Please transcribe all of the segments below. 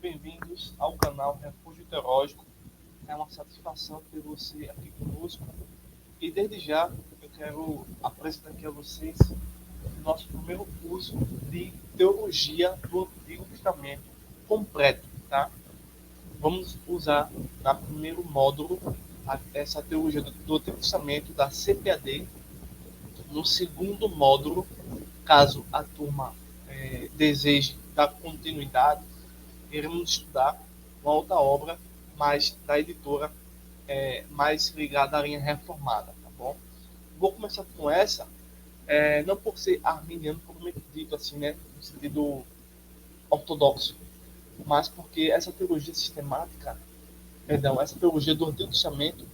bem-vindos ao canal Refúgio Teológico. É uma satisfação ter você aqui conosco. E desde já eu quero apresentar aqui a vocês o nosso primeiro curso de Teologia do Antigo Testamento completo, tá? Vamos usar no primeiro módulo essa teologia do Antigo Testamento da CPAD. No segundo módulo, caso a turma deseje dar continuidade, iremos estudar uma outra obra, mais da editora, mais ligada à linha reformada, tá bom? Vou começar com essa, não por ser arminiano, propriamente dito assim, né, no sentido ortodoxo, mas porque essa teologia sistemática, essa teologia do Antigo Testamento,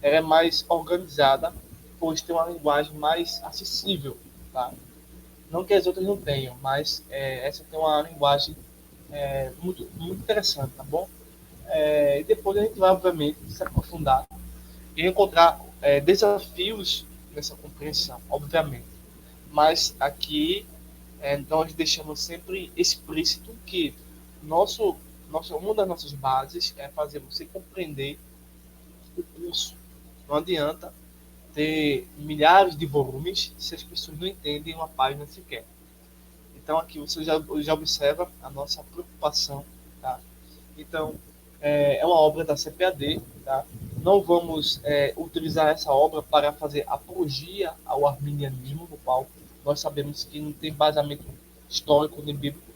ela é mais organizada, pois tem uma linguagem mais acessível, tá? Não que as outras não tenham, mas essa tem uma linguagem muito, muito interessante, tá bom? E depois a gente vai, obviamente, se aprofundar e encontrar desafios nessa compreensão, obviamente. Mas aqui nós deixamos sempre explícito que uma das nossas bases é fazer você compreender o curso. Não adianta ter milhares de volumes se as pessoas não entendem uma página sequer. Então aqui você já observa a nossa preocupação, tá? Então é uma obra da CPAD, tá? Não vamos utilizar essa obra para fazer apologia ao arminianismo, no qual nós sabemos que não tem embasamento histórico nem bíblico,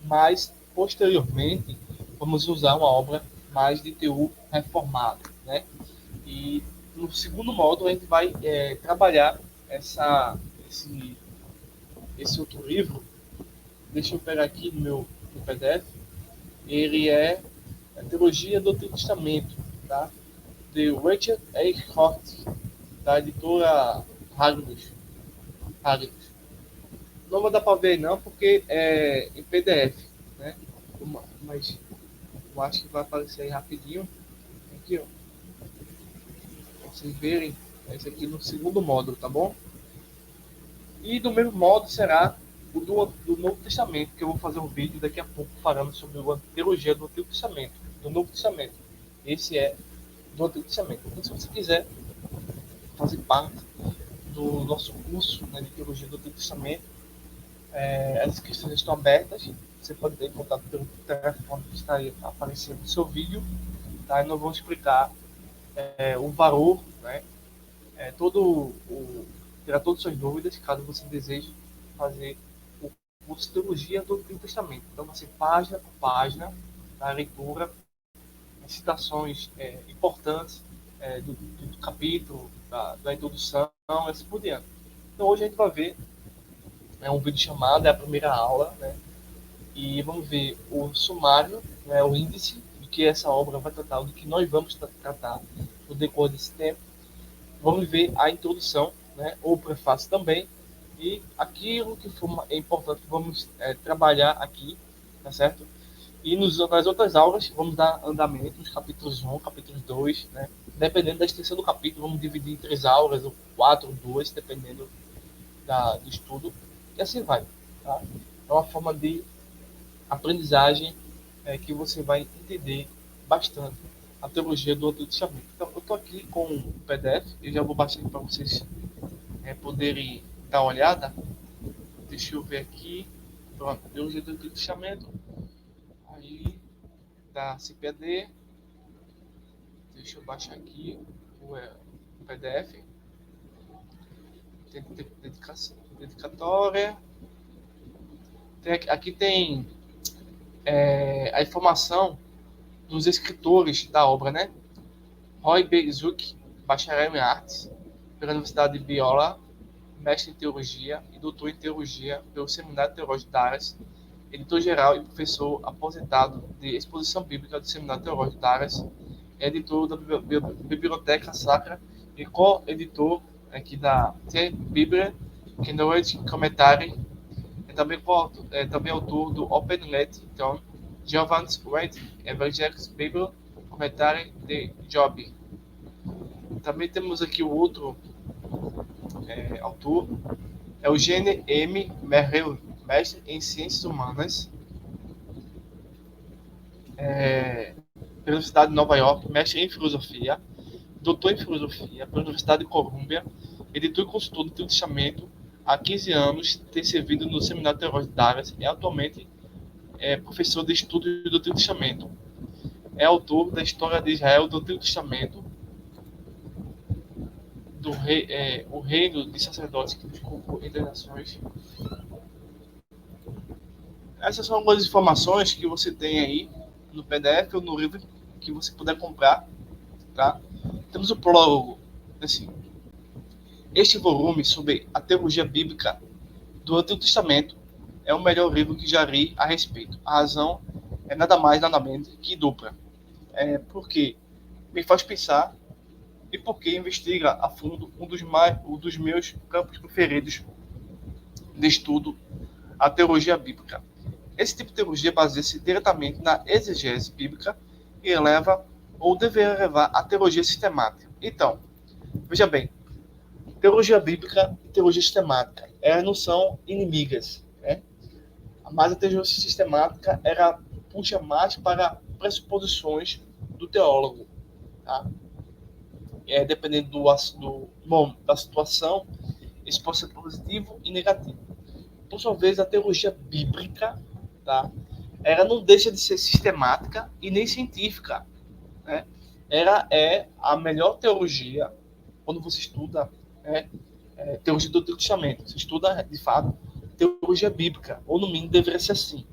mas posteriormente vamos usar uma obra mais de teor reformado, né? E no segundo módulo a gente vai trabalhar esse outro livro. Deixa eu pegar aqui no PDF. Ele é a Teologia do Antigo Testamento, tá? De Richard A. Hort, da editora Haglund. Não vou dar para ver não, porque é em PDF, né? Mas eu acho que vai aparecer aí rapidinho. Aqui, ó. Pra vocês verem, esse aqui no segundo módulo, tá bom? E do mesmo modo será o do Novo Testamento, que eu vou fazer um vídeo daqui a pouco falando sobre a teologia do Antigo Testamento, do Novo Testamento. Esse é do Antigo Testamento. Então, se você quiser fazer parte do nosso curso, né, de teologia do Antigo Testamento, as inscrições estão abertas. Você pode ter contato pelo telefone que está aí aparecendo no seu vídeo, tá? E nós vamos explicar o valor, né? Tirar todas as suas dúvidas, caso você deseje fazer o curso de Teologia do Antigo Testamento. Então, você página por página, a leitura, citações importantes do capítulo, da introdução, e assim por diante. Então, hoje a gente vai ver um vídeo chamado, é a primeira aula, né? E vamos ver o sumário, né, o índice do que essa obra vai tratar, do que nós vamos tratar no decorrer desse tempo. Vamos ver a introdução, né, ou o prefácio também, e aquilo que for importante vamos trabalhar aqui, tá certo? E nas outras aulas vamos dar andamento nos capítulos 1, capítulos 2, né? Dependendo da extensão do capítulo, vamos dividir em 3 aulas, ou 4, ou 2, dependendo do estudo, e assim vai, tá? É uma forma de aprendizagem que você vai entender bastante a teologia do Antigo Testamento. Então, eu estou aqui com o PDF, eu já vou baixar para vocês poderem dar uma olhada. Deixa eu ver aqui. Pronto, teologia do Antigo Testamento. Aí, da CPAD. Deixa eu baixar aqui o PDF. Tem dedicatória. Aqui tem a informação dos escritores da obra, né? Roy B. Zuck, bacharel em artes pela Universidade de Biola, mestre em teologia e doutor em teologia pelo Seminário Teológico de Aras, editor-geral e professor aposentado de exposição bíblica do Seminário Teológico de Aras, editor da Biblioteca Sacra e co-editor aqui da The Bible Knowledge Commentary. Também autor do Open Let, então, Giovanni's Writing Evangelical Bible Commentary de Job. Também temos aqui o outro autor, Eugene M. Merrill, mestre em Ciências Humanas. pela Universidade de Nova York, mestre em filosofia, doutor em filosofia pela Universidade de Colômbia, editor e consultor do Trio Testamento. Há 15 anos tem servido no Seminário Teológico de Dallas e atualmente é professor de estudo do Trio Testamento. É autor da História de Israel do Antigo Testamento, o reino de sacerdotes que desculpou entre nações. Essas são algumas informações que você tem aí no PDF ou no livro que você puder comprar, tá? Temos o prólogo, assim. Este volume sobre a teologia bíblica do Antigo Testamento é o melhor livro que já li a respeito. A razão é nada mais, nada menos que dupla. Porque me faz pensar e porque investiga a fundo um dos meus campos preferidos de estudo, a teologia bíblica. Esse tipo de teologia baseia-se diretamente na exegese bíblica e eleva, ou deveria levar, a teologia sistemática. Então, veja bem, teologia bíblica e teologia sistemática, elas não são inimigas, né? Mas a teologia sistemática, ela puxa mais para pressuposições do teólogo, tá? Dependendo da situação, isso pode ser positivo e negativo. Por sua vez, a teologia bíblica, tá? Ela não deixa de ser sistemática e nem científica, né? Ela é a melhor teologia quando você estuda, né, teologia do Antigo Testamento. Você estuda, de fato, teologia bíblica, ou no mínimo deveria ser assim.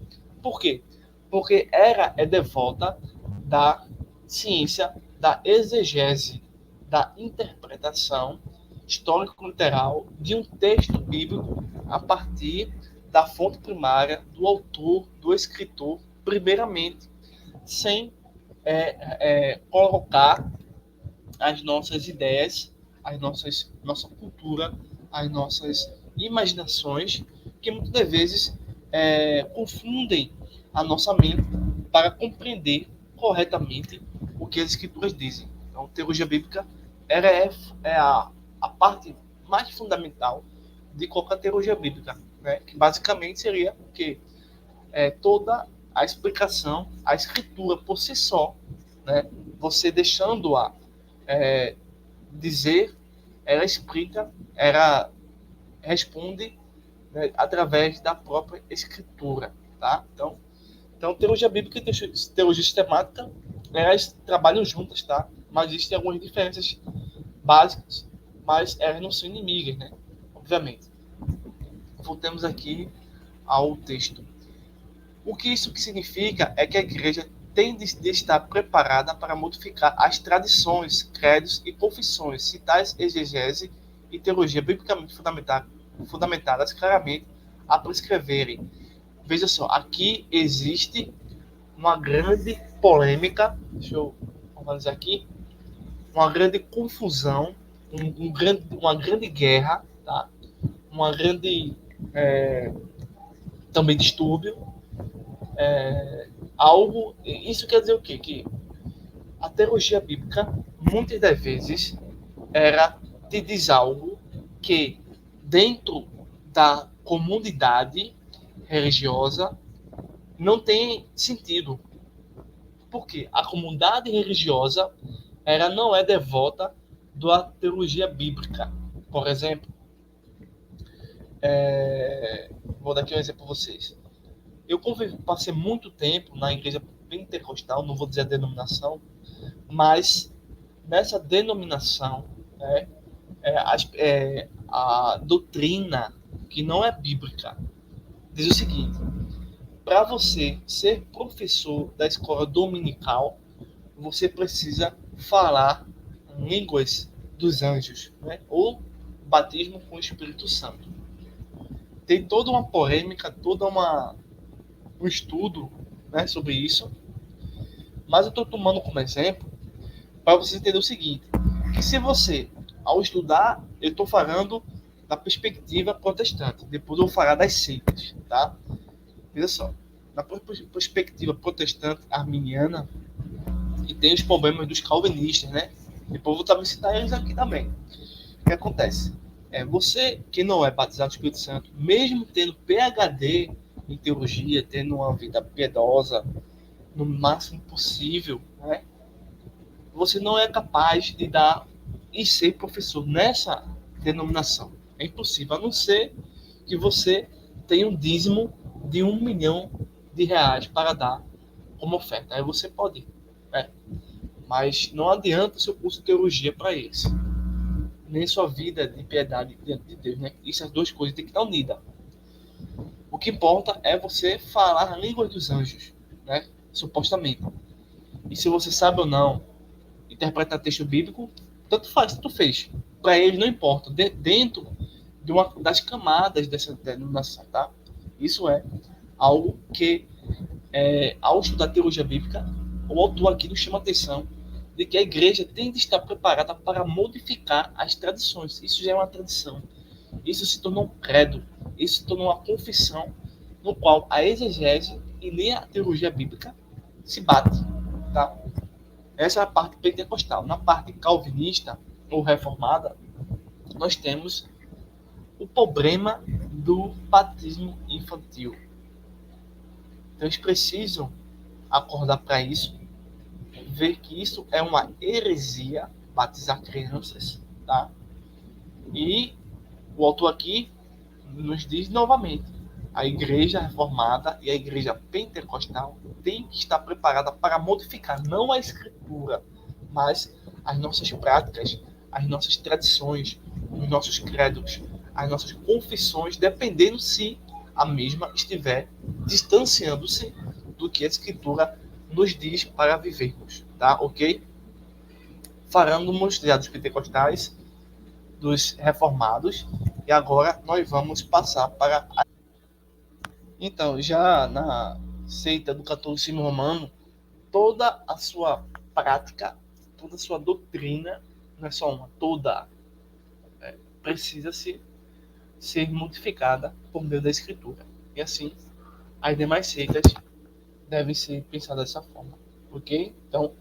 Por quê? Porque ela é devota da ciência, da exegese, da interpretação histórico-literal de um texto bíblico a partir da fonte primária, do autor, do escritor, primeiramente, sem colocar as nossas ideias, nossa cultura, as nossas imaginações, que muitas vezes confundem a nossa mente para compreender corretamente o que as escrituras dizem. Então, teologia bíblica ela é a parte mais fundamental de qualquer teologia bíblica, né? Que basicamente seria o que toda a explicação, a escritura por si só, né? Você deixando-a dizer, ela explica, ela responde, né, através da própria escritura, tá? Então teologia bíblica e teologia sistemática, elas trabalham juntas, tá? Mas existem algumas diferenças básicas, mas elas não são inimigas, né? Obviamente. Voltemos aqui ao texto. O que isso significa é que a igreja tem de estar preparada para modificar as tradições, credos e confissões, se tais exegese e teologia biblicamente fundamentadas claramente a prescreverem. Veja só, aqui existe uma grande polêmica, deixa eu organizar aqui, uma grande confusão, uma grande guerra, tá? Uma grande também distúrbio, isso quer dizer o quê? Que a teologia bíblica, muitas das vezes, te diz algo que, dentro da comunidade religiosa, não tem sentido. Por quê? A comunidade religiosa ela não é devota da teologia bíblica. Por exemplo, vou dar aqui um exemplo para vocês. Eu passei muito tempo na igreja pentecostal, não vou dizer a denominação, mas nessa denominação, né, a doutrina que não é bíblica diz o seguinte: para você ser professor da escola dominical, você precisa falar línguas dos anjos, né, ou batismo com o Espírito Santo. Tem toda uma polêmica, um estudo, né, sobre isso, mas eu estou tomando como exemplo para você entender o seguinte, que se você, ao estudar, eu estou falando da perspectiva protestante, depois eu vou falar das seitas, tá? Veja só, na perspectiva protestante arminiana, e tem os problemas dos calvinistas, né? Depois eu vou também citar eles aqui também. O que acontece? Você que não é batizado no Espírito Santo, mesmo tendo PhD em teologia, tendo uma vida piedosa, no máximo possível, né? Você não é capaz de dar e ser professor nessa denominação. É impossível, a não ser que você tenha um dízimo de R$ 1 milhão para dar como oferta. Aí você pode ir, né? Mas não adianta o seu curso de teologia para isso. Nem sua vida de piedade diante de Deus, né? Essas duas coisas têm que estar unidas. O que importa é você falar a língua dos anjos, né? Supostamente. E se você sabe ou não interpretar texto bíblico, tanto faz, tanto fez. Para ele não importa. Dentro de uma das camadas dessa denominação, tá? Isso é algo que, ao estudar teologia bíblica, o autor aqui nos chama a atenção de que a igreja tem de estar preparada para modificar as tradições. Isso já é uma tradição. Isso se tornou um credo. Isso se tornou uma confissão no qual a exegese e nem a teologia bíblica se bate, tá? Essa é a parte pentecostal. Na parte calvinista ou reformada, nós temos o problema do batismo infantil. Então, eles precisam acordar para isso, ver que isso é uma heresia, batizar crianças, tá? E o autor aqui nos diz novamente, a igreja reformada e a igreja pentecostal tem que estar preparada para modificar não a escritura, mas as nossas práticas, as nossas tradições, os nossos credos, as nossas confissões, dependendo se a mesma estiver distanciando-se do que a escritura nos diz para vivermos, tá? Ok? Falamos já dos pentecostais, dos reformados, e agora nós vamos passar para a... Então, já na seita do catolicismo romano, toda a sua prática, toda a sua doutrina, não é só uma, toda, precisa ser modificada por meio da escritura. E assim, as demais seitas devem ser pensadas dessa forma. Ok? Então,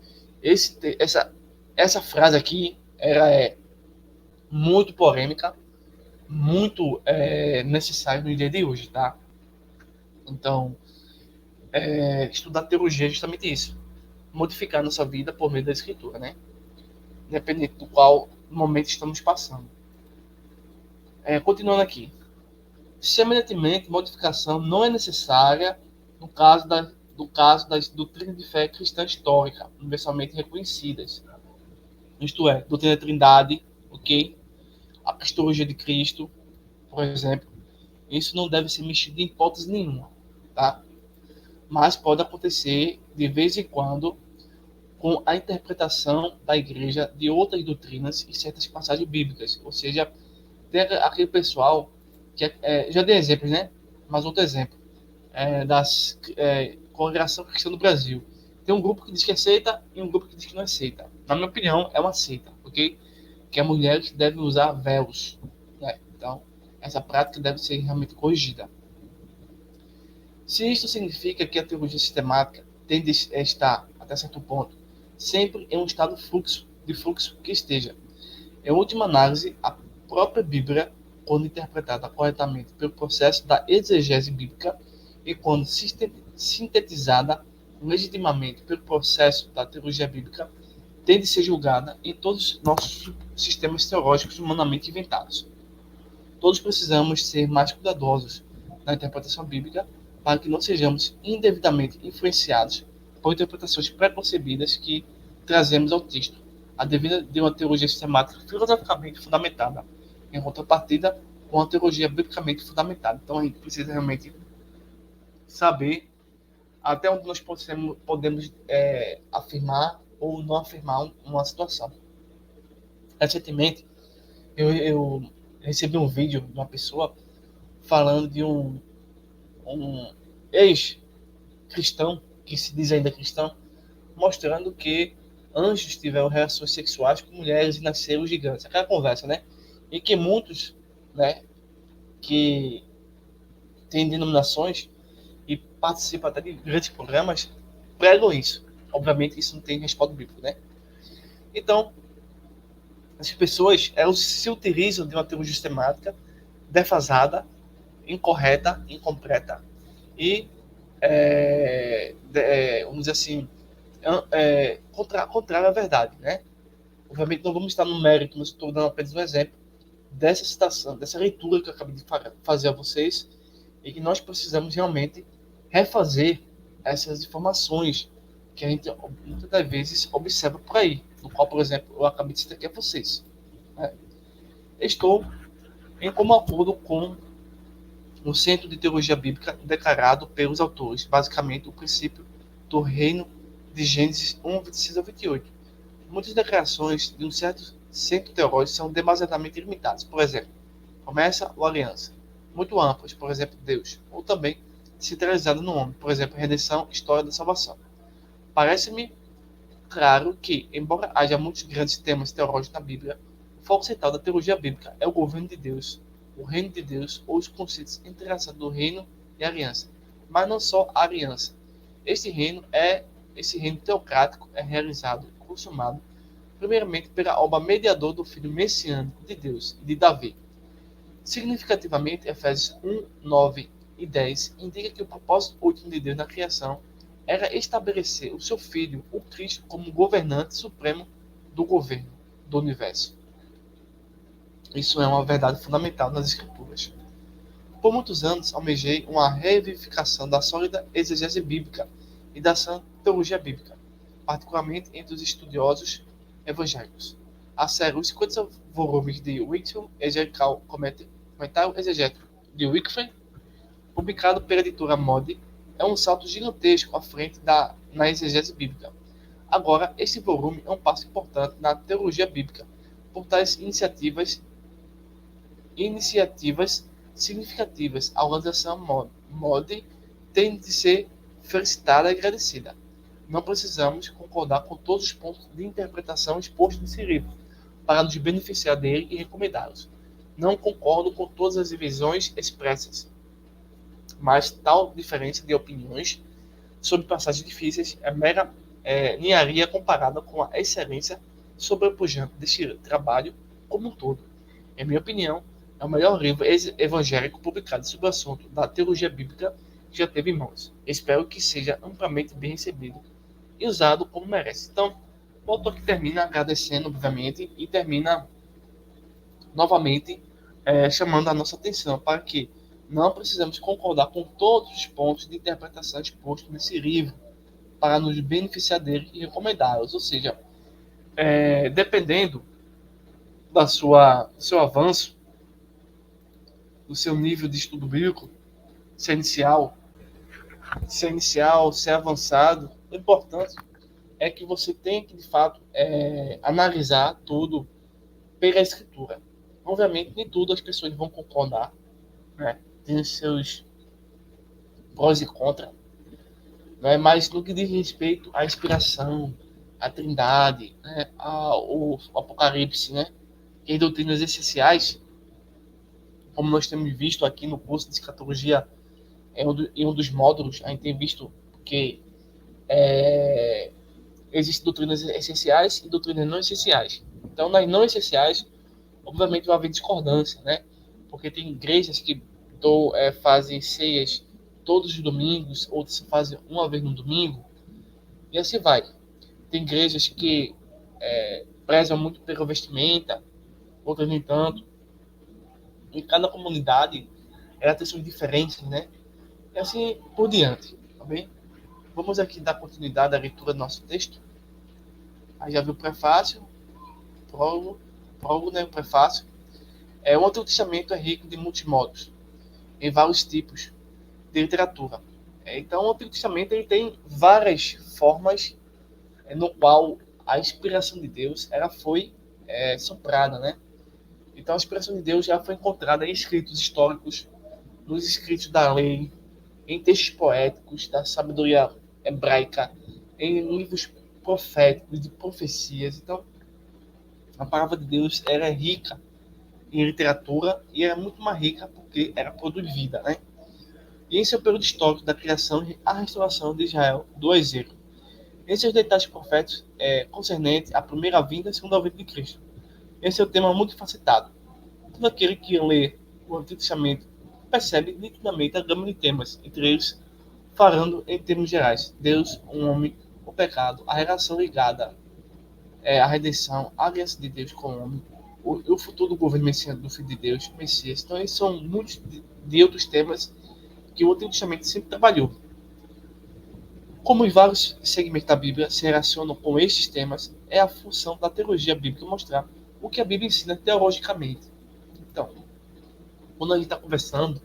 essa frase aqui ela é muito polêmica, muito necessária no dia de hoje, tá? Então, estudar teologia é justamente isso. Modificar nossa vida por meio da escritura, né? Independente do qual momento estamos passando. Continuando aqui. Semelhantemente, modificação não é necessária no caso das doutrinas de fé cristã histórica, universalmente reconhecidas. Isto é, doutrina da Trindade, ok? A cristologia de Cristo, por exemplo. Isso não deve ser mexido em hipótese nenhuma, tá? Mas pode acontecer de vez em quando com a interpretação da igreja de outras doutrinas e certas passagens bíblicas. Ou seja, tem aquele pessoal que já dei exemplos, né? Mas outro exemplo das congregação cristã do Brasil. Tem um grupo que diz que aceita e um grupo que diz que não aceita. Na minha opinião, é uma seita, ok? Que as mulheres devem usar véus, né? Então, essa prática deve ser realmente corrigida. Se isso significa que a teologia sistemática tende a estar, até certo ponto, sempre em um estado de fluxo que esteja. Em última análise, a própria Bíblia, quando interpretada corretamente pelo processo da exegese bíblica e quando sintetizada legitimamente pelo processo da teologia bíblica, tem de ser julgada em todos os nossos sistemas teológicos humanamente inventados. Todos precisamos ser mais cuidadosos na interpretação bíblica para que não sejamos indevidamente influenciados por interpretações preconcebidas que trazemos ao texto, a devida de uma teologia sistemática filosoficamente fundamentada, em contrapartida com uma teologia biblicamente fundamentada. Então a gente precisa realmente saber até onde nós podemos afirmar ou não afirmar uma situação. Recentemente, eu recebi um vídeo de uma pessoa falando de um ex-cristão, que se diz ainda cristão, mostrando que anjos tiveram relações sexuais com mulheres e nasceram gigantes. Aquela conversa, né? E que muitos, né, que têm denominações e participam até de grandes programas, pregam isso. Obviamente, isso não tem respaldo bíblico, né? Então, as pessoas, elas se utilizam de uma teologia sistemática defasada, incorreta, incompleta, e vamos dizer assim, contrário à verdade, né? Obviamente não vamos estar no mérito, mas estou dando apenas um exemplo dessa citação, dessa leitura que eu acabei de fazer a vocês, e que nós precisamos realmente refazer essas informações que a gente muitas das vezes observa por aí, no qual, por exemplo, eu acabei de citar aqui a vocês. Né? Estou em como acordo com o Centro de Teologia Bíblica declarado pelos autores, basicamente o princípio do reino de Gênesis 1, 26 a 28. Muitas declarações de um certo centro teológico são demasiadamente limitadas. Por exemplo, promessa ou aliança. Muito amplas, por exemplo, Deus. Ou também centralizada no homem, por exemplo, redenção, história da salvação. Parece-me claro que, embora haja muitos grandes temas teológicos na Bíblia, o foco central da teologia bíblica é o governo de Deus, o reino de Deus ou os conceitos entrelaçados do reino e aliança. Mas não só a aliança. Esse reino teocrático é realizado e consumado primeiramente pela obra mediador do Filho Messiânico de Deus, de Davi. Significativamente, Efésios 1, 9 e 10 indica que o propósito último de Deus na criação era estabelecer o seu Filho, o Cristo, como governante supremo do governo do universo. Isso é uma verdade fundamental nas Escrituras. Por muitos anos, almejei uma revivificação da sólida exegese bíblica e da sã teologia bíblica, particularmente entre os estudiosos evangélicos. A série Os 50 volumes de Wycliffe Exegetical Comentário Exegético de Wycliffe, publicado pela editora Modi, é um salto gigantesco à frente na exegese bíblica. Agora, esse volume é um passo importante na teologia bíblica. Por tais iniciativas significativas, a organização Modi tem de ser felicitada e agradecida. Não precisamos concordar com todos os pontos de interpretação expostos nesse livro, para nos beneficiar dele e recomendá-los. Não concordo com todas as divisões expressas, mas tal diferença de opiniões sobre passagens difíceis é mera ninharia comparada com a excelência sobrepujante deste trabalho como um todo. Em minha opinião, é o melhor livro evangélico publicado sobre o assunto da teologia bíblica que já teve em mãos. Espero que seja amplamente bem recebido e usado como merece. Então, o autor que termina agradecendo, obviamente, e termina novamente chamando a nossa atenção para que não precisamos concordar com todos os pontos de interpretação expostos nesse livro para nos beneficiar dele e recomendá-los. Ou seja, dependendo do seu avanço, do seu nível de estudo bíblico, se é inicial, se é avançado, o importante é que você tem que, de fato, analisar tudo pela escritura. Obviamente, nem tudo as pessoas vão concordar, né? Tem os seus prós e contras, né? Mas no que diz respeito à inspiração, à trindade, né? ao apocalipse, né? E doutrinas essenciais, como nós temos visto aqui no curso de escatologia, em um dos módulos, a gente tem visto que existem doutrinas essenciais e doutrinas não essenciais. Então, nas não essenciais, obviamente vai haver discordância, né? Porque tem igrejas que fazem ceias todos os domingos, outras fazem uma vez no domingo, e assim vai. Tem igrejas que prezam muito pela vestimenta, outras nem tanto. Em cada comunidade, ela tem suas diferenças, né? E assim por diante, tá bem? Vamos aqui dar continuidade à leitura do nosso texto. Aí já viu o prefácio, prólogo, né? O prefácio. O Antigo Testamento é rico de multimodos, em vários tipos de literatura. Então, o Antigo Testamento ele tem várias formas no qual a inspiração de Deus ela foi soprada, né? Então, a inspiração de Deus já foi encontrada em escritos históricos, nos escritos da lei, em textos poéticos da sabedoria hebraica, em livros proféticos, de profecias. Então, a palavra de Deus era rica em literatura e era muito mais rica porque era produzida vida, né? E esse é o período histórico da criação e a restauração de Israel do exílio. Esses são os detalhes proféticos concernentes à primeira vinda e segunda vinda de Cristo. Esse é um tema muito facetado. Todo aquele que lê o Antigo Testamento percebe nitidamente a gama de temas, entre eles Falando em termos gerais, Deus, um homem, o pecado, a relação ligada à redenção, a aliança de Deus com o homem, o futuro do governo messiânico do Filho de Deus, o Messias. Então, esses são muitos de outros temas que o Antigo Testamento sempre trabalhou. Como em vários segmentos da Bíblia se relacionam com estes temas, é a função da teologia bíblica mostrar o que a Bíblia ensina teologicamente. Então, quando a gente está conversando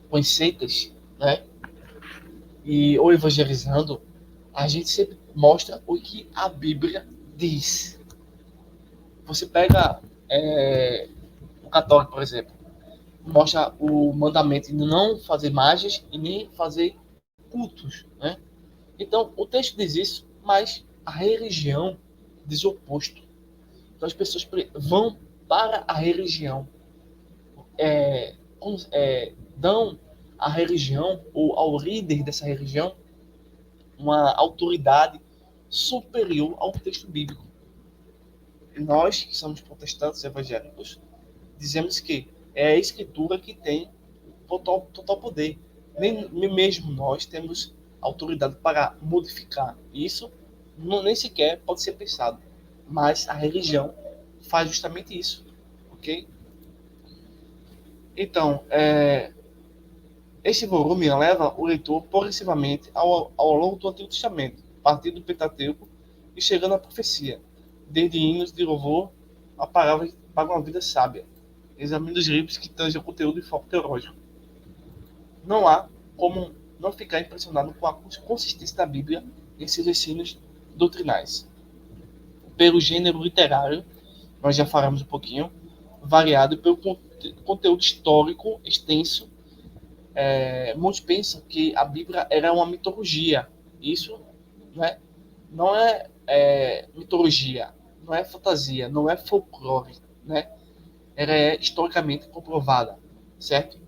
com as seitas, né, ou evangelizando, a gente sempre mostra o que a Bíblia diz. Você pega o católico, por exemplo, mostra o mandamento de não fazer imagens e nem fazer cultos, né? Então, o texto diz isso, mas a religião diz o oposto. Então, as pessoas vão para a religião, dão à religião, ou ao líder dessa religião, uma autoridade superior ao texto bíblico. E nós, que somos protestantes evangélicos, dizemos que é a Escritura que tem total poder. Nem mesmo nós temos autoridade para modificar isso, nem sequer pode ser pensado. Mas a religião faz justamente isso, ok? Então, este volume leva o leitor progressivamente ao longo do Antigo Testamento, partindo do Pentateuco e chegando à profecia, desde hinos de louvor a palavras para uma vida sábia, examine os livros que tangem o conteúdo de foco teológico. Não há como não ficar impressionado com a consistência da Bíblia em seus ensinos doutrinais. Pelo gênero literário, nós já falamos um pouquinho, variado, pelo conteúdo histórico extenso. Muitos pensam que a Bíblia era uma mitologia. Isso, né, não é mitologia, não é fantasia, não é folclore, né? Ela é historicamente comprovada, certo?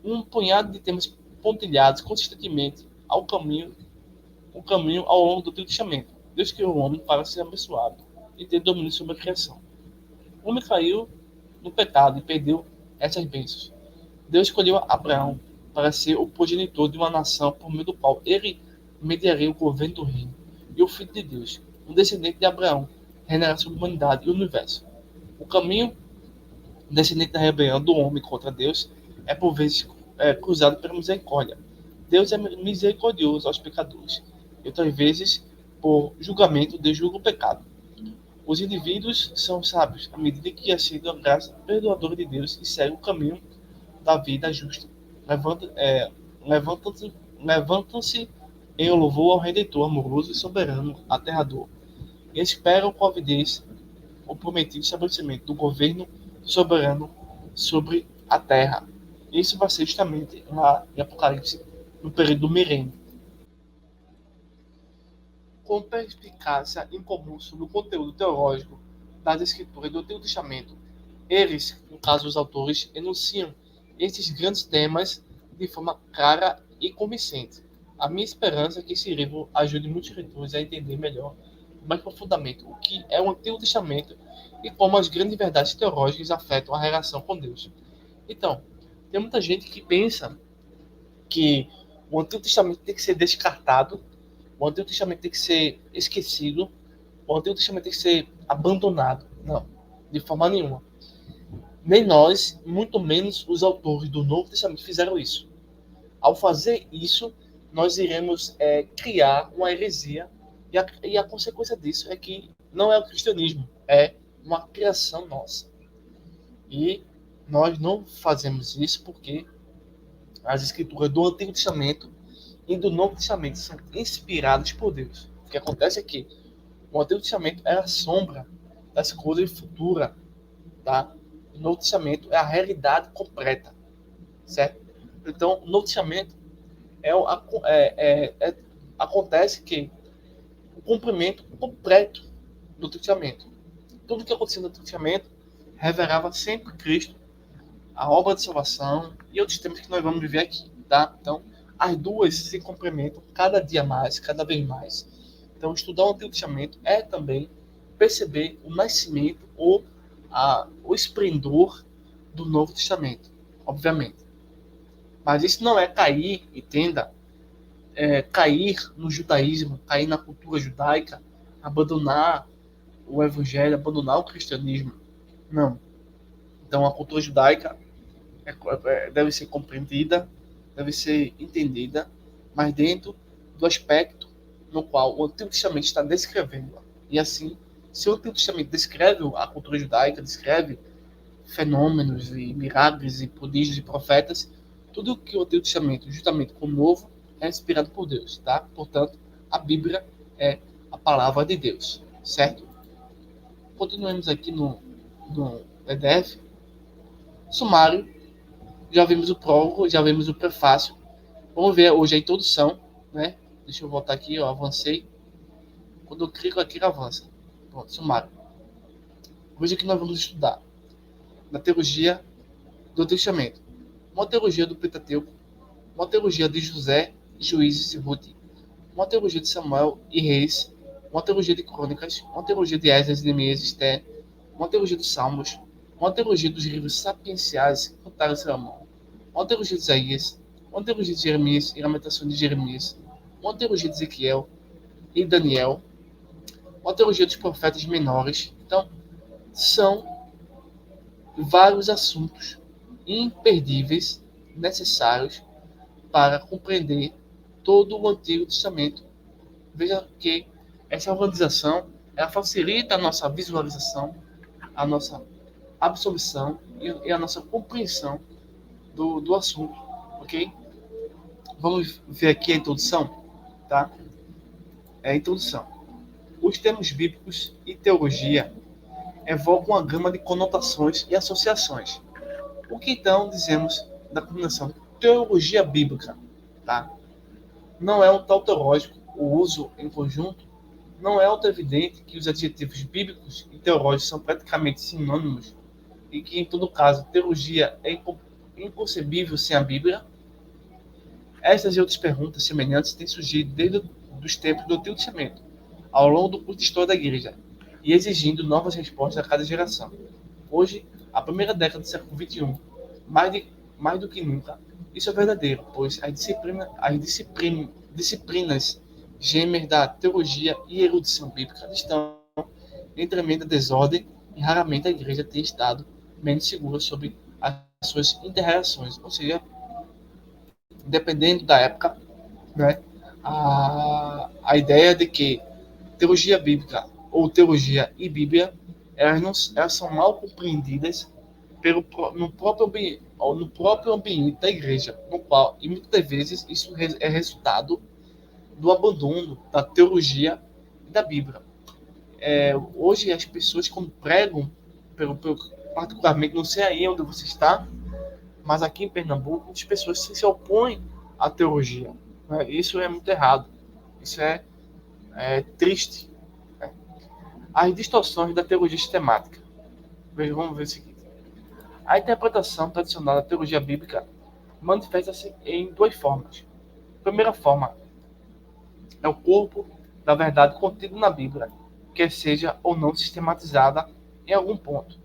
Um punhado de temas pontilhados consistentemente o caminho ao longo do Antigo Testamento. Deus criou o homem para ser abençoado e ter domínio sobre a criação. O homem caiu no pecado e perdeu essas bênçãos. Deus escolheu Abraão para ser o progenitor de uma nação por meio do qual ele mediaria o governo do reino. E o Filho de Deus, um descendente de Abraão, reinará sobre a humanidade e o universo. O caminho descendente da rebelião do homem contra Deus é por vezes cruzado pela misericórdia. Deus é misericordioso aos pecadores. E outras vezes, por julgamento, Deus julga o pecado. Os indivíduos são sábios à medida que aceitam a graça perdoadora de Deus e seguem o caminho da vida justa. Levantam-se em louvor ao Redentor amoroso e soberano, aterrador. E esperam com avidez o prometido estabelecimento do governo soberano sobre a terra. Isso vai ser justamente lá em Apocalipse, no período do milênio. Com perspicácia incomum sobre o conteúdo teológico das escrituras do Antigo Testamento, eles, no caso os autores, enunciam esses grandes temas de forma clara e convincente. A minha esperança é que esse livro ajude muitos leitores a entender melhor, mais profundamente, o que é o Antigo Testamento e como as grandes verdades teológicas afetam a relação com Deus. Então, tem muita gente que pensa que o Antigo Testamento tem que ser descartado, o Antigo Testamento tem que ser esquecido, o Antigo Testamento tem que ser abandonado. Não, de forma nenhuma. Nem nós, muito menos os autores do Novo Testamento fizeram isso. Ao fazer isso, nós iremos criar uma heresia, e a consequência disso é que não é o cristianismo, é uma criação nossa. E nós não fazemos isso porque as escrituras do Antigo Testamento e do Novo Testamento são inspiradas por Deus. O que acontece é que o Antigo Testamento é a sombra das coisas futuras, tá? O Novo Testamento é a realidade completa, certo? Então, o Novo Testamento acontece que o cumprimento completo do Antigo Testamento. Tudo que acontecia no Antigo Testamento revelava sempre Cristo, a obra de salvação e outros temas que nós vamos viver aqui, tá? Então, as duas se complementam cada dia mais, cada vez mais. Então, estudar o Antigo Testamento é também perceber o nascimento ou o esplendor do Novo Testamento, obviamente. Mas isso não é cair, entenda, cair no judaísmo, cair na cultura judaica, abandonar o evangelho, abandonar o cristianismo. Não. Então a cultura judaica deve ser compreendida, deve ser entendida, mas dentro do aspecto no qual o Antigo Testamento está descrevendo. E assim, se o Antigo Testamento descreve a cultura judaica, descreve fenômenos e milagres e prodígios e profetas, tudo que o Antigo Testamento, justamente com o Novo, é inspirado por Deus, tá? Portanto, a Bíblia é a palavra de Deus, certo? Continuemos aqui no PDF. Sumário, já vimos o prólogo, já vimos o prefácio. Vamos ver hoje a introdução, né? Deixa eu voltar aqui, eu avancei. Quando eu clico aqui, ele avança. Pronto, sumário. Hoje aqui nós vamos estudar na teologia do Antigo Testamento, uma teologia do Pentateuco, uma teologia de José, Juízes e Ruth, uma teologia de Samuel e Reis, uma teologia de Crônicas, uma teologia de Esdras, Neemias e Esté, uma teologia dos Salmos, uma teologia dos livros sapienciais, Cantares e Salomão, uma teologia de Isaías, uma teologia de Jeremias e Lamentações de Jeremias, uma teologia de Ezequiel e Daniel, uma teologia dos profetas menores. Então, são vários assuntos imperdíveis, necessários para compreender todo o Antigo Testamento. Veja que essa organização ela facilita a nossa visualização, a nossa absorção e a nossa compreensão do assunto, ok? Vamos ver aqui a introdução, tá? É a introdução. Os termos bíblicos e teologia evocam uma gama de conotações e associações. O que então dizemos da combinação teologia bíblica, tá? Não é um tautológico o uso em conjunto, não é auto-evidente que os adjetivos bíblicos e teológicos são praticamente sinônimos e que, em todo caso, teologia é inconcebível sem a Bíblia? Estas e outras perguntas semelhantes têm surgido desde os tempos do Antigo Testamento, ao longo do curso de história da Igreja, e exigindo novas respostas a cada geração. Hoje, a primeira década do século XXI, mais do que nunca, isso é verdadeiro, pois disciplinas gêmeas da teologia e erudição bíblica estão em tremenda desordem e raramente a Igreja tem estado menos segura sobre as suas inter-relações, ou seja, dependendo da época, né, a ideia de que teologia bíblica ou teologia e Bíblia elas são mal compreendidas no próprio ambiente da igreja, no qual, e muitas vezes, isso é resultado do abandono da teologia e da Bíblia. Hoje, as pessoas, quando pregam, particularmente, não sei aí onde você está, mas aqui em Pernambuco, as pessoas se opõem à teologia. Né? Isso é muito errado. Isso é triste. Né? As distorções da teologia sistemática. Vamos ver o seguinte. A interpretação tradicional da teologia bíblica manifesta-se em duas formas. A primeira forma é o corpo da verdade contido na Bíblia, quer seja ou não sistematizada em algum ponto.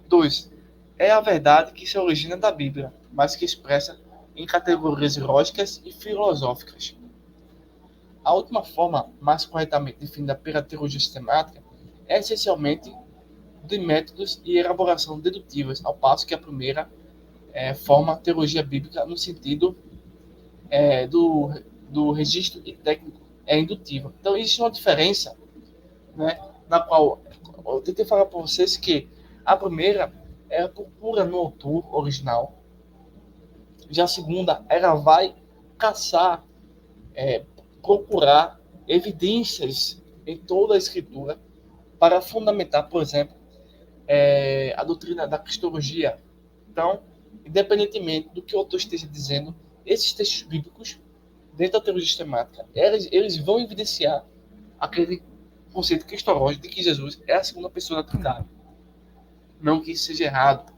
2. É a verdade que se origina da Bíblia, mas que expressa em categorias lógicas e filosóficas. A última forma, mais corretamente definida pela teologia sistemática, é essencialmente de métodos e elaboração dedutivas, ao passo que a primeira forma a teologia bíblica no sentido do registro e técnico é indutiva. Então, existe uma diferença, né, na qual eu tentei falar para vocês que a primeira ela procura no autor original, já a segunda ela vai caçar, procurar evidências em toda a escritura para fundamentar, por exemplo, a doutrina da cristologia. Então, independentemente do que o autor esteja dizendo, esses textos bíblicos, dentro da teologia sistemática, eles vão evidenciar aquele conceito cristológico de que Jesus é a segunda pessoa da Trindade. Não que isso seja errado,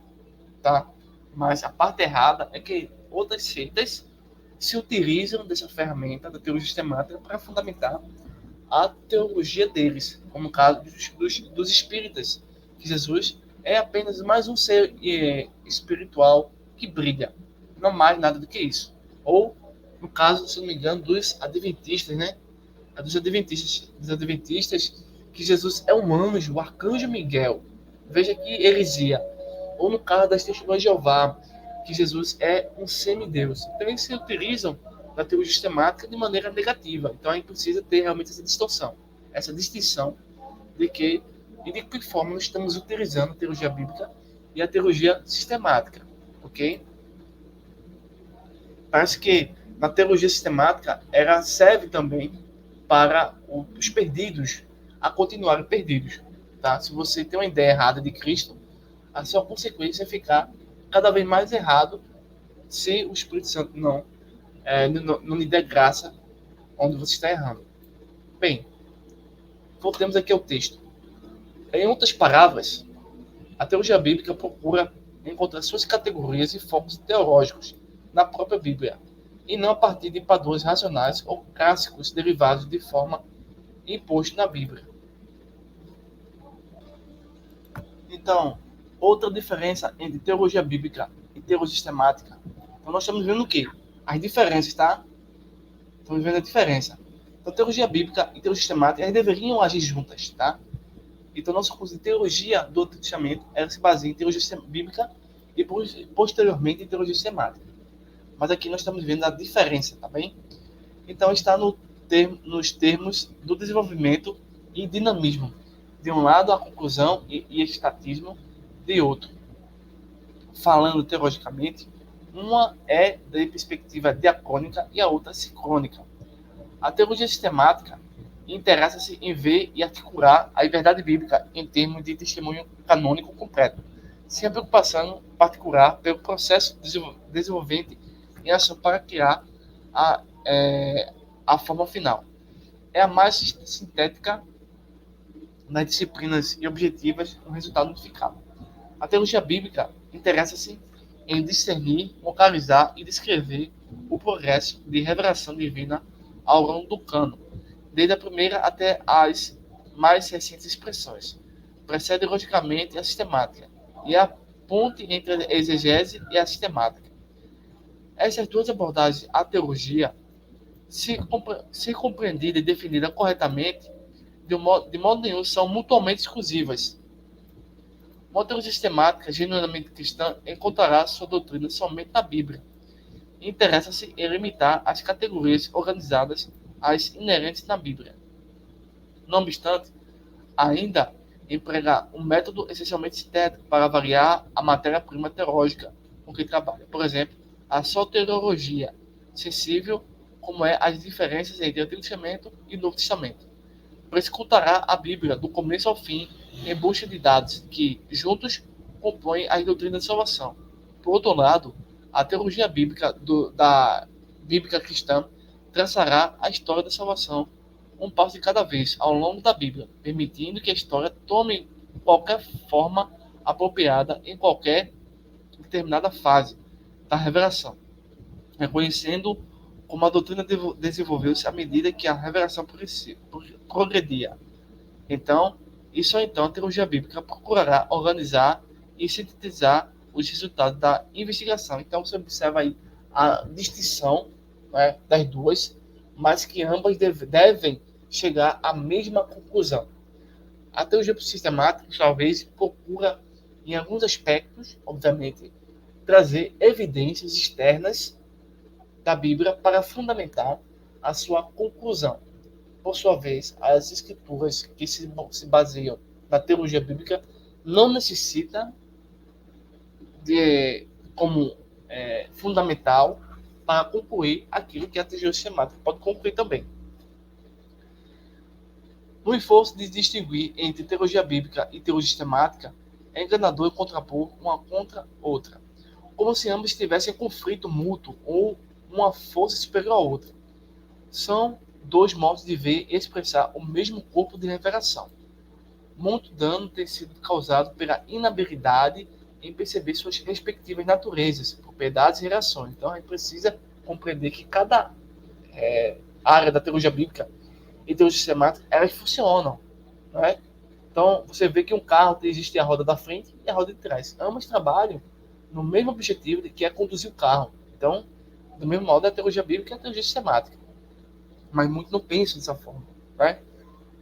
tá? Mas a parte errada é que outras seitas se utilizam dessa ferramenta da teologia sistemática para fundamentar a teologia deles, como o caso dos espíritas, que Jesus é apenas mais um ser espiritual que brilha, não mais nada do que isso. Ou no caso, se não me engano, dos adventistas, né? Dos adventistas, que Jesus é um anjo, o arcanjo Miguel. Veja que heresia. Ou no caso das testemunhas de Jeová, que Jesus é um semideus. Então eles se utilizam da teologia sistemática de maneira negativa. Então a gente precisa ter realmente essa distorção, essa distinção de que e de que forma nós estamos utilizando a teologia bíblica e a teologia sistemática, ok? Parece que na teologia sistemática ela serve também para os perdidos a continuarem perdidos, tá? Se você tem uma ideia errada de Cristo, a sua consequência é ficar cada vez mais errado se o Espírito Santo não lhe der graça onde você está errando. Bem, voltemos aqui ao texto. Em outras palavras, a teologia bíblica procura encontrar suas categorias e focos teológicos na própria Bíblia, e não a partir de padrões racionais ou clássicos derivados de forma imposta na Bíblia. Então, outra diferença entre teologia bíblica e teologia sistemática. Então, nós estamos vendo o quê? As diferenças, tá? Estamos vendo a diferença. Então, teologia bíblica e teologia sistemática, elas deveriam agir juntas, tá? Então, nosso curso de teologia do Antigo Testamento, ela se baseia em teologia bíblica e, posteriormente, em teologia sistemática. Mas aqui nós estamos vendo a diferença, tá bem? Então, está nos termos do desenvolvimento e dinamismo. De um lado, a conclusão e estatismo, de outro. Falando teologicamente, uma é da perspectiva diacrônica e a outra sincrônica. A teologia sistemática interessa-se em ver e articular a verdade bíblica em termos de testemunho canônico completo, sem a preocupação particular pelo processo desenvolvente em ação para criar a forma final. É a mais sintética nas disciplinas e objetivas no resultado unificado. A teologia bíblica interessa-se em discernir, localizar e descrever o progresso de revelação divina ao longo do cano, desde a primeira até as mais recentes expressões. Precede logicamente a sistemática e a ponte entre a exegese e a sistemática. Essas duas abordagens à teologia, se compreendida e definida corretamente, de modo nenhum são mutuamente exclusivas. Uma teologia sistemática genuinamente cristã encontrará sua doutrina somente na Bíblia. Interessa-se em limitar as categorias organizadas às inerentes na Bíblia. Não obstante, ainda emprega um método essencialmente sintético para avaliar a matéria-prima teológica com que trabalha. Por exemplo, a soteriologia, sensível como é as diferenças entre o Antigo Testamento e o Novo Testamento. Prescrutará a Bíblia do começo ao fim em busca de dados que, juntos, compõem as doutrinas de salvação. Por outro lado, a teologia bíblica da bíblica cristã traçará a história da salvação um passo de cada vez ao longo da Bíblia, permitindo que a história tome qualquer forma apropriada em qualquer determinada fase da revelação, reconhecendo como a doutrina desenvolveu-se à medida que a revelação progredia. Então, a teologia bíblica procurará organizar e sintetizar os resultados da investigação. Então, você observa aí a distinção, né, das duas, mas que ambas devem chegar à mesma conclusão. A teologia sistemática, talvez, procura, em alguns aspectos, obviamente, trazer evidências externas da Bíblia para fundamentar a sua conclusão. Por sua vez, as escrituras que se baseiam na teologia bíblica não necessitam de como fundamental para concluir aquilo que a teologia sistemática pode concluir também. No esforço de distinguir entre teologia bíblica e teologia sistemática, é enganador contrapor uma contra outra, como se ambas estivessem em conflito mútuo ou uma força superior à outra. São dois modos de ver e expressar o mesmo corpo de revelação. Muito dano tem sido causado pela inabilidade em perceber suas respectivas naturezas, propriedades e reações. Então, a gente precisa compreender que cada área da teologia bíblica e teologia sistemática, elas funcionam. Não é? Então, você vê que um carro existe a roda da frente e a roda de trás. Ambas trabalham no mesmo objetivo, que é conduzir o carro. Então, Do mesmo modo, a teologia bíblica é a teologia sistemática, mas muitos não pensam dessa forma, né?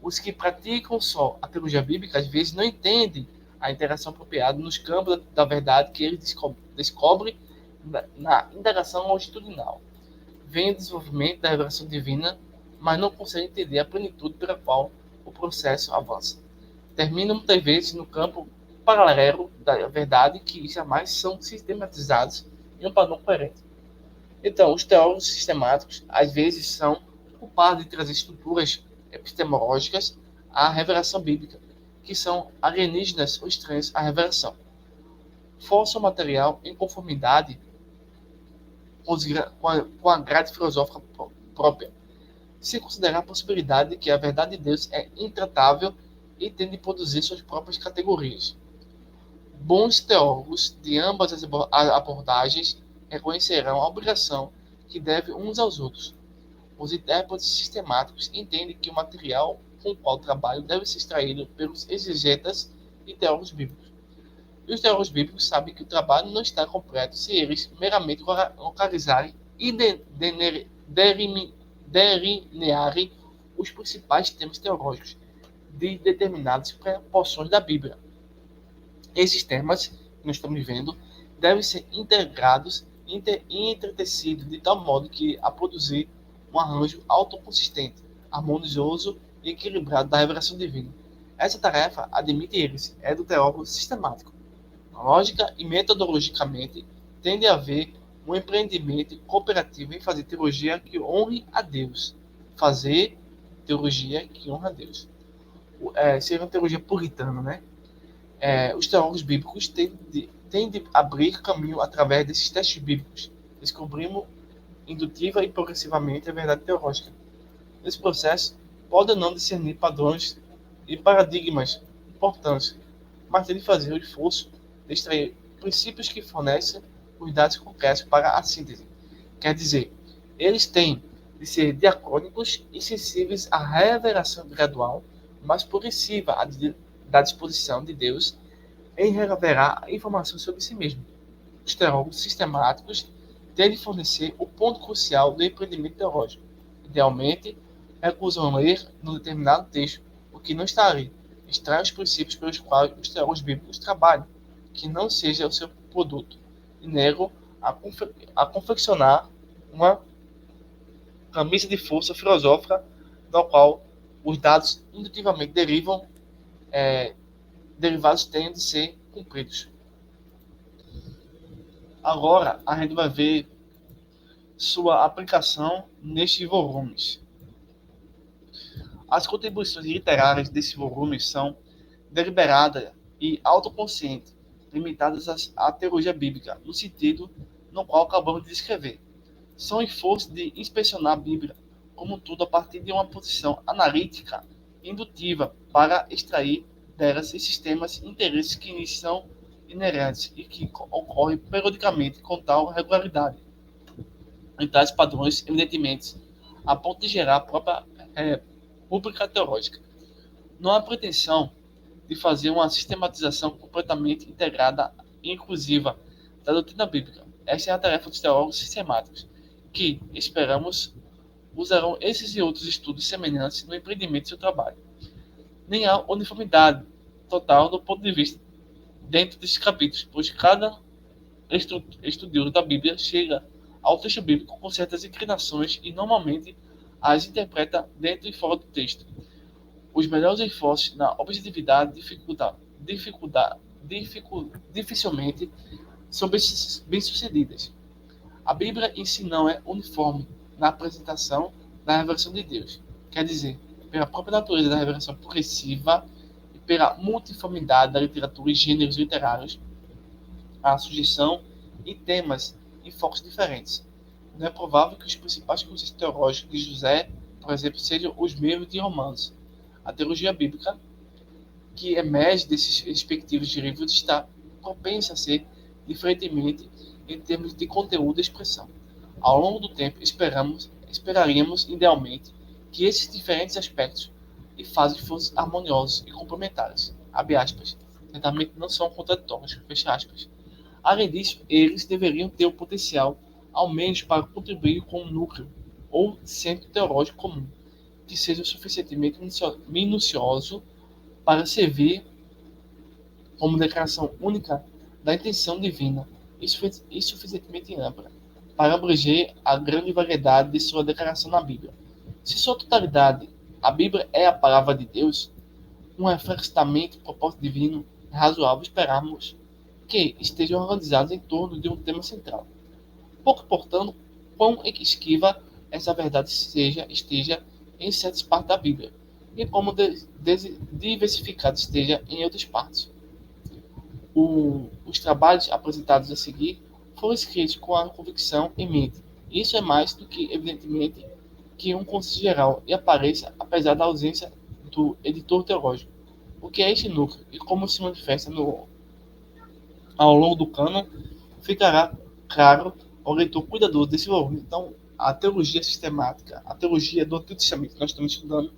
Os que praticam só a teologia bíblica, às vezes, não entendem a interação apropriada nos campos da verdade que eles descobrem na indagação longitudinal. Vem o desenvolvimento da revelação divina, mas não conseguem entender a plenitude pela qual o processo avança. Terminam, muitas vezes, no campo paralelo da verdade, que jamais são sistematizados em um padrão coerente. Então, os teólogos sistemáticos, às vezes, são culpados de trazer estruturas epistemológicas à revelação bíblica, que são alienígenas ou estranhas à revelação. Forçam o material em conformidade com a grade filosófica própria, se considerar a possibilidade de que a verdade de Deus é intratável e tem de produzir suas próprias categorias. Bons teólogos de ambas as abordagens reconhecerão a obrigação que devem uns aos outros. Os intérpretes sistemáticos entendem que o material com o qual trabalham deve ser extraído pelos exegetas e teólogos bíblicos. E os teólogos bíblicos sabem que o trabalho não está completo se eles meramente localizarem e delinearem os principais temas teológicos de determinadas porções da Bíblia. Esses temas que nós estamos vendo devem ser integrados e entretecidos de tal modo que a produzir um arranjo autoconsistente, harmonioso e equilibrado da revelação divina. Essa tarefa, admite eles, é do teólogo sistemático. Lógica e metodologicamente, tende a haver um empreendimento cooperativo em fazer teologia que honre a Deus. Fazer teologia que honra a Deus. Seria uma teologia puritana, né? Os teólogos bíblicos têm de abrir caminho através desses textos bíblicos. Descobrimos indutiva e progressivamente a verdade teológica. Nesse processo, pode não discernir padrões e paradigmas importantes, mas tem de fazer o esforço de extrair princípios que fornecem os dados concretos para a síntese. Quer dizer, eles têm de ser diacrônicos e sensíveis à revelação gradual, mas progressiva da disposição de Deus em revelar informação sobre si mesmo. Os teólogos sistemáticos têm de fornecer o ponto crucial do empreendimento teológico. Idealmente, recusam ler no determinado texto o que não está ali, extraem os princípios pelos quais os teólogos bíblicos trabalham, que não seja o seu produto, e negam a confeccionar uma camisa de força filosófica da qual os dados indutivamente derivados têm de ser cumpridos. Agora, a gente vai ver sua aplicação nestes volumes. As contribuições literárias desses volumes são deliberadas e autoconscientes, limitadas à teologia bíblica, no sentido no qual acabamos de descrever. São esforços de inspecionar a Bíblia como um todo a partir de uma posição analítica e indutiva para extrair delas esses temas e interesses que são inerentes e que ocorrem periodicamente com tal regularidade. Em tais padrões, evidentemente, a ponto de gerar a própria rúbrica teológica. Não há pretensão de fazer uma sistematização completamente integrada e inclusiva da doutrina bíblica. Essa é a tarefa dos teólogos sistemáticos, que, esperamos, usarão esses e outros estudos semelhantes no empreendimento do seu trabalho. Nem há uniformidade total do ponto de vista dentro desses capítulos, pois cada estudioso da Bíblia chega ao texto bíblico com certas inclinações e normalmente as interpreta dentro e fora do texto. Os melhores esforços na objetividade dificilmente são bem-sucedidas. A Bíblia em si não é uniforme na apresentação da revelação de Deus. Quer dizer, pela própria natureza da revelação progressiva e pela multiformidade da literatura e gêneros literários, a sugestão e temas em focos diferentes. Não é provável que os principais conceitos teológicos de José, por exemplo, sejam os mesmos de Romanos. A teologia bíblica, que emerge desses respectivos livros, está propensa a ser diferentemente em termos de conteúdo e expressão. Ao longo do tempo, esperaríamos, idealmente, que esses diferentes aspectos e fases fossem harmoniosos e complementares. Abre aspas. Certamente não são contraditórios. Fecha aspas. Além disso, eles deveriam ter o potencial ao menos para contribuir com um núcleo ou centro teológico comum, que seja suficientemente minucioso para servir como declaração única da intenção divina e suficientemente ampla para abranger a grande variedade de sua declaração na Bíblia. Se sua totalidade, a Bíblia é a palavra de Deus, um reflexo da mente, propósito divino, é razoável esperarmos que estejam organizados em torno de um tema central. Pouco importando quão esquiva essa verdade esteja em certas partes da Bíblia, e como diversificada esteja em outras partes. Os trabalhos apresentados a seguir foram escritos com a convicção em mente. Isso é mais do que evidentemente que um conceito geral e apareça apesar da ausência do editor teológico. O que é este núcleo e como se manifesta ao longo do cânon ficará claro ao leitor cuidadoso desse volume. Então, a teologia sistemática, a teologia do Antigo Testamento que nós estamos estudando,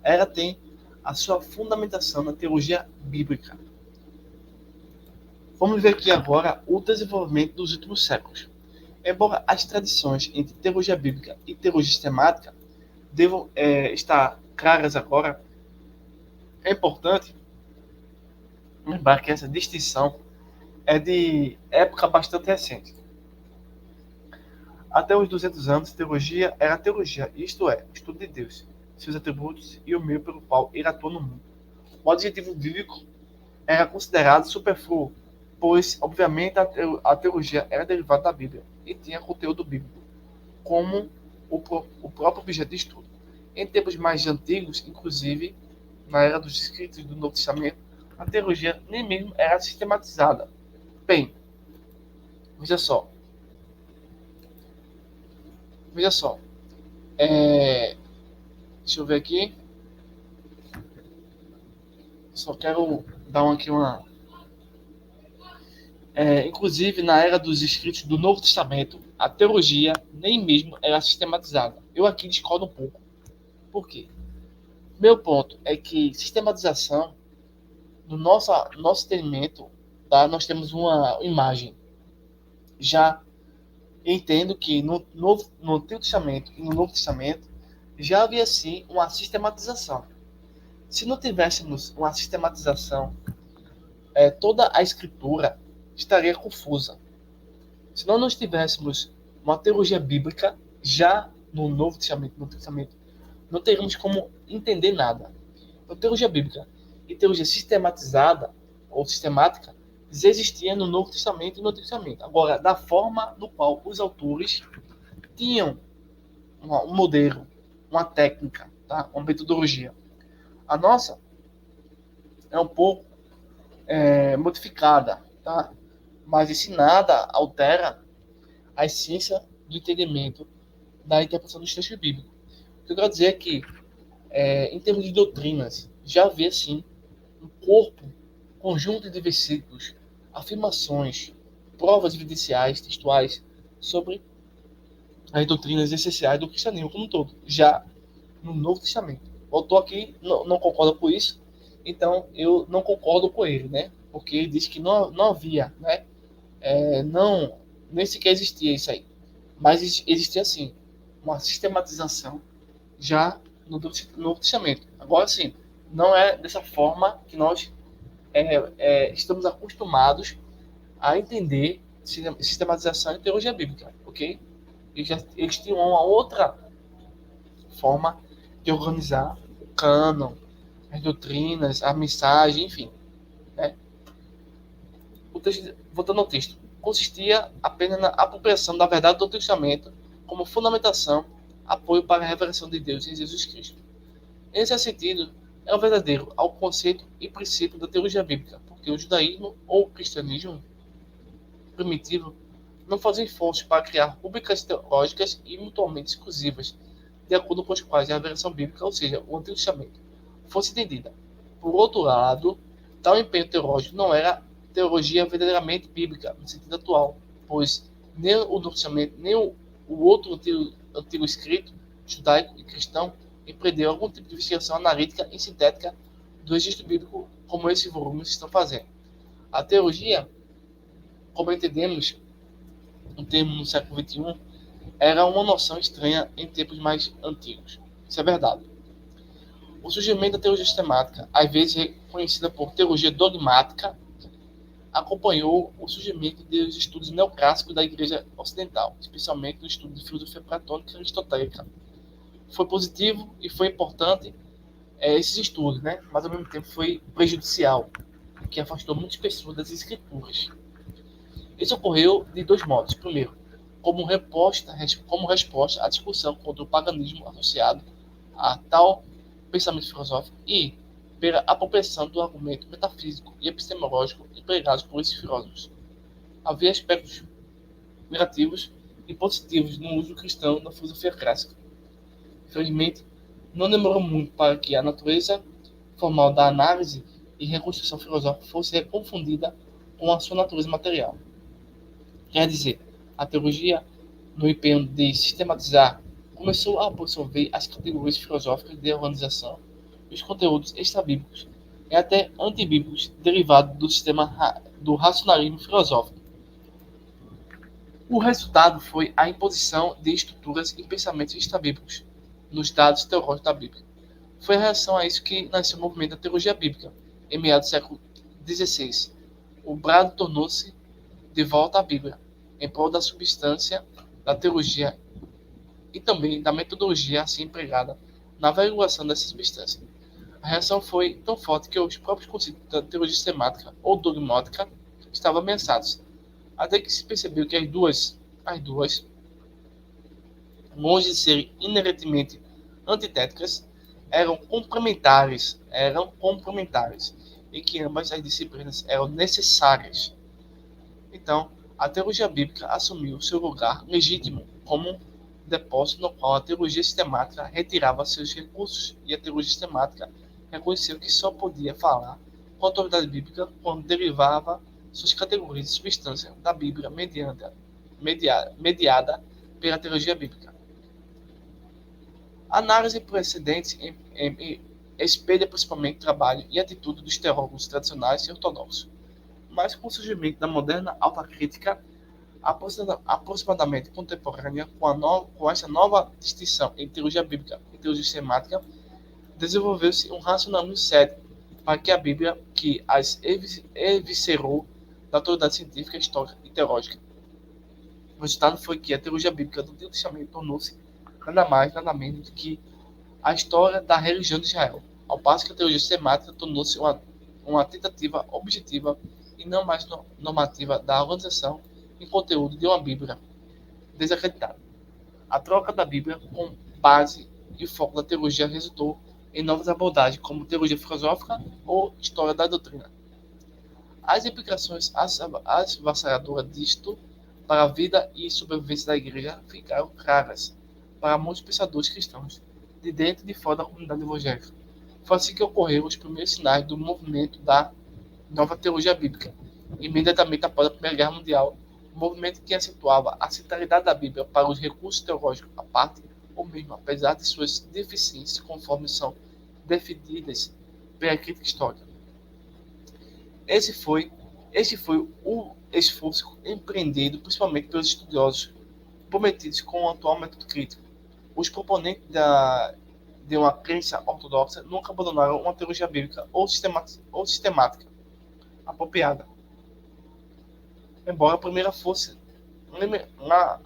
ela tem a sua fundamentação na teologia bíblica. Vamos ver aqui agora o desenvolvimento dos últimos séculos. Embora as tradições entre teologia bíblica e teologia sistemática devam estar claras agora, é importante lembrar que essa distinção é de época bastante recente. Até os 200 anos, teologia era teologia, isto é, o estudo de Deus, seus atributos e o meio pelo qual ele atua no mundo. O adjetivo bíblico era considerado superfluo, pois, obviamente, a teologia era derivada da Bíblia e tinha conteúdo bíblico, como o próprio objeto de estudo. Em tempos mais antigos, inclusive, na era dos escritos do Novo Testamento, a teologia nem mesmo era sistematizada. Bem, veja só. Deixa eu ver aqui. Só quero dar aqui uma... inclusive, na era dos escritos do Novo Testamento, a teologia nem mesmo era sistematizada. Eu aqui discordo um pouco. Por quê? Meu ponto é que sistematização, no nosso entendimento, tá? Nós temos uma imagem. Já entendo que no Antigo Testamento e no Novo Testamento já havia sim uma sistematização. Se não tivéssemos uma sistematização, toda a escritura estaria confusa. Se nós não tivéssemos uma teologia bíblica já no Novo Testamento, no Antigo Testamento, não teríamos como entender nada. Então, teologia bíblica e teologia sistematizada ou sistemática já existia no Novo Testamento e no Antigo Testamento. Agora, da forma no qual os autores tinham um modelo, uma técnica, tá? Uma metodologia. A nossa é um pouco modificada, tá? Mas isso nada altera a essência do entendimento da interpretação dos textos bíblicos. O que eu quero dizer é que, em termos de doutrinas, já havia, sim, um conjunto de versículos, afirmações, provas evidenciais, textuais, sobre as doutrinas essenciais do cristianismo como um todo, já no Novo Testamento. O autor aqui não concorda com isso, então eu não concordo com ele, né? Porque ele diz que não havia, né? Nem sequer existia isso aí. Mas existia, sim, uma sistematização já no Novo Testamento. Agora, sim, não é dessa forma que nós estamos acostumados a entender sistematização e teologia bíblica, ok? Eles tinham uma outra forma de organizar o cânon, as doutrinas, a mensagem, enfim. Né? Voltando ao texto, consistia apenas na apropriação da verdade do Antigo Testamento como fundamentação, apoio para a revelação de Deus em Jesus Cristo. Nesse sentido, é o verdadeiro ao conceito e princípio da teologia bíblica, porque o judaísmo ou o cristianismo primitivo não fazia esforços para criar rubricas teológicas e mutuamente exclusivas, de acordo com as quais a revelação bíblica, ou seja, o Antigo Testamento, fosse entendida. Por outro lado, tal empenho teológico não era teologia verdadeiramente bíblica, no sentido atual, pois nem o Novo Testamento, nem o outro antigo escrito, judaico e cristão, empreendeu algum tipo de investigação analítica e sintética do registro bíblico, como esses volumes estão fazendo. A teologia, como entendemos um termo no século XXI, era uma noção estranha em tempos mais antigos. Isso é verdade. O surgimento da teologia sistemática, às vezes reconhecida por teologia dogmática, acompanhou o surgimento dos estudos neoclássicos da Igreja Ocidental, especialmente no estudo de filosofia platônica e aristotélica. Foi positivo e foi importante esses estudos, né? Mas ao mesmo tempo foi prejudicial, que afastou muitas pessoas das escrituras. Isso ocorreu de dois modos. Primeiro, como resposta à discussão contra o paganismo associado a tal pensamento filosófico e pela apropriação do argumento metafísico e epistemológico empregados por esses filósofos. Havia aspectos negativos e positivos no uso cristão da filosofia clássica. Infelizmente, não demorou muito para que a natureza formal da análise e reconstrução filosófica fosse confundida com a sua natureza material. Quer dizer, a teologia, no empenho de sistematizar, começou a absorver as categorias filosóficas de organização e os conteúdos extrabíblicos e até antibíblicos derivados do sistema do racionalismo filosófico. O resultado foi a imposição de estruturas e pensamentos extrabíblicos nos dados teológicos da Bíblia. Foi em relação a isso que nasceu o movimento da teologia bíblica, em meados do século XVI. O brado tornou-se de volta à Bíblia, em prol da substância da teologia e também da metodologia assim empregada na averiguação dessa substância. A reação foi tão forte que os próprios conceitos da teologia sistemática ou dogmática estavam ameaçados, até que se percebeu que as duas, longe de serem inerentemente antitéticas, eram complementares, e que ambas as disciplinas eram necessárias. Então, a teologia bíblica assumiu seu lugar legítimo como depósito no qual a teologia sistemática retirava seus recursos, e a teologia sistemática reconheceu que só podia falar com autoridade bíblica quando derivava suas categorias de substância da Bíblia mediada pela teologia bíblica. A análise precedente espelha principalmente o trabalho e atitude dos teólogos tradicionais e ortodoxos, mas com o surgimento da moderna autocrítica aproximadamente contemporânea com essa nova distinção entre teologia bíblica e teologia sistemática, desenvolveu-se um racionalismo sério para que a Bíblia que as eviscerou da autoridade científica, histórica e teológica. O resultado foi que a teologia bíblica do Antigo Testamento tornou-se nada mais, nada menos do que a história da religião de Israel, ao passo que a teologia sistemática tornou-se uma tentativa objetiva e não mais normativa da organização e conteúdo de uma Bíblia desacreditada. A troca da Bíblia com base e foco da teologia resultou em novas abordagens como teologia filosófica ou história da doutrina. As implicações avassaladoras disto para a vida e sobrevivência da igreja ficaram claras para muitos pensadores cristãos, de dentro e de fora da comunidade evangélica. Foi assim que ocorreram os primeiros sinais do movimento da nova teologia bíblica, imediatamente após a Primeira Guerra Mundial, um movimento que acentuava a centralidade da Bíblia para os recursos teológicos à parte, ou mesmo apesar de suas deficiências, conforme são definidas pela crítica histórica. Este foi o esforço empreendido principalmente pelos estudiosos prometidos com o atual método crítico. Os proponentes de uma crença ortodoxa nunca abandonaram uma teologia bíblica ou sistemática apropriada, embora a primeira fosse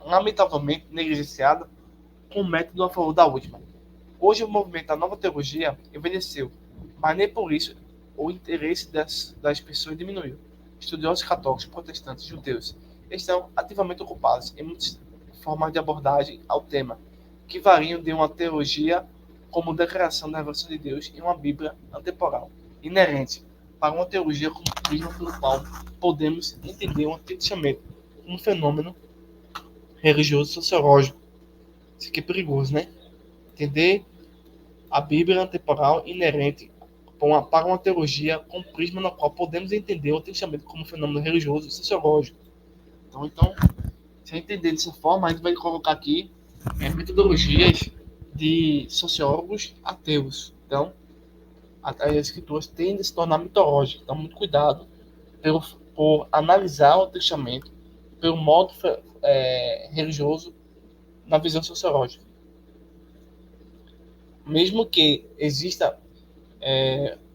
lamentavelmente negligenciada com o método a favor da última. Hoje o movimento da nova teologia envelheceu, mas nem por isso o interesse das pessoas diminuiu. Estudiosos católicos, protestantes, judeus estão ativamente ocupados em muitas formas de abordagem ao tema, que variam de uma teologia como declaração da revelação de Deus em uma Bíblia atemporal, inerente para uma teologia como prisma pelo qual podemos entender o Antigo Testamento como um fenômeno religioso sociológico. Isso aqui é perigoso, né? Entender a Bíblia atemporal inerente para uma teologia com prisma na qual podemos entender o Antigo Testamento como um fenômeno religioso e sociológico. Então, se a gente entender dessa forma, a gente vai colocar aqui metodologias de sociólogos ateus. Então, as escrituras tendem a se tornar mitológicas. Então, muito cuidado por analisar o Antigo Testamento pelo modo religioso na visão sociológica. Mesmo que exista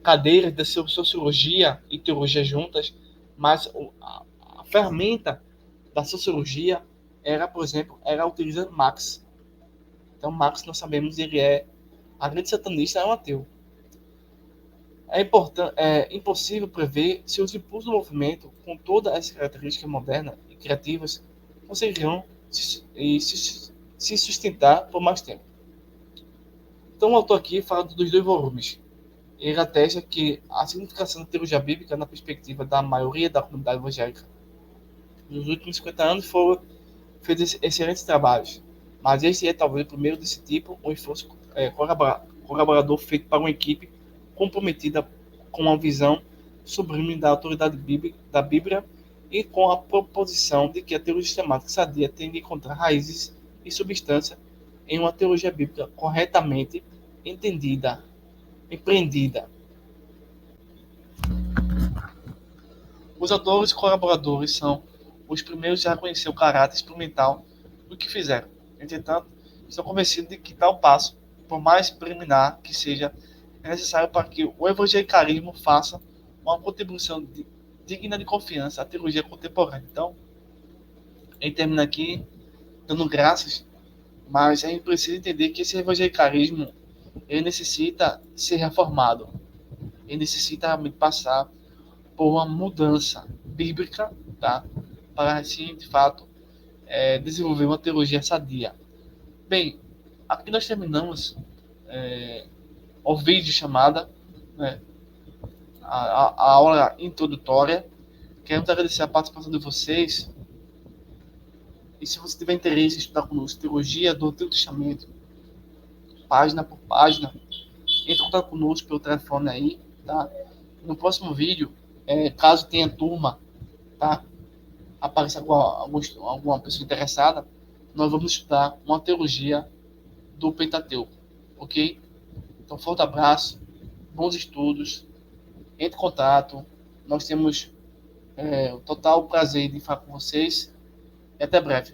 cadeiras de sociologia e teologia juntas, mas a ferramenta da sociologia era, por exemplo, era utilizando Marx. Então, Marx, nós sabemos, ele é, além de satanista, é um ateu. É impossível prever se os impulsos do movimento, com todas as características modernas e criativas, conseguirão se sustentar por mais tempo. Então, o autor aqui fala dos 2 volumes. Ele atesta que a significação da teologia bíblica, na perspectiva da maioria da comunidade evangélica, nos últimos 50 anos foram feitos excelentes trabalhos, mas esse é talvez o primeiro desse tipo, um esforço colaborador feito para uma equipe comprometida com uma visão sublime da autoridade da Bíblia e com a proposição de que a teologia sistemática sadia tem de encontrar raízes e substância em uma teologia bíblica corretamente entendida, empreendida. Os autores colaboradores são os primeiros a reconhecer o caráter experimental do que fizeram. Entretanto, estão convencidos de que tal passo, por mais preliminar que seja, é necessário para que o evangelicalismo faça uma contribuição digna de confiança à teologia contemporânea. Então, ele termina aqui dando graças, mas a gente precisa entender que esse evangelicalismo ele necessita ser reformado. Ele necessita realmente passar por uma mudança bíblica, tá? Para assim, de fato, desenvolver uma teologia sadia. Bem, aqui nós terminamos o vídeo chamada, né, a aula introdutória. Queremos agradecer a participação de vocês. E se você tiver interesse em estudar conosco teologia do Antigo Testamento, página por página, entre em contato conosco pelo telefone aí, tá? No próximo vídeo, caso tenha turma, tá? Apareça alguma pessoa interessada, nós vamos estudar uma teologia do Pentateuco, ok? Então, forte abraço, bons estudos, entre em contato, nós temos o total prazer de falar com vocês e até breve.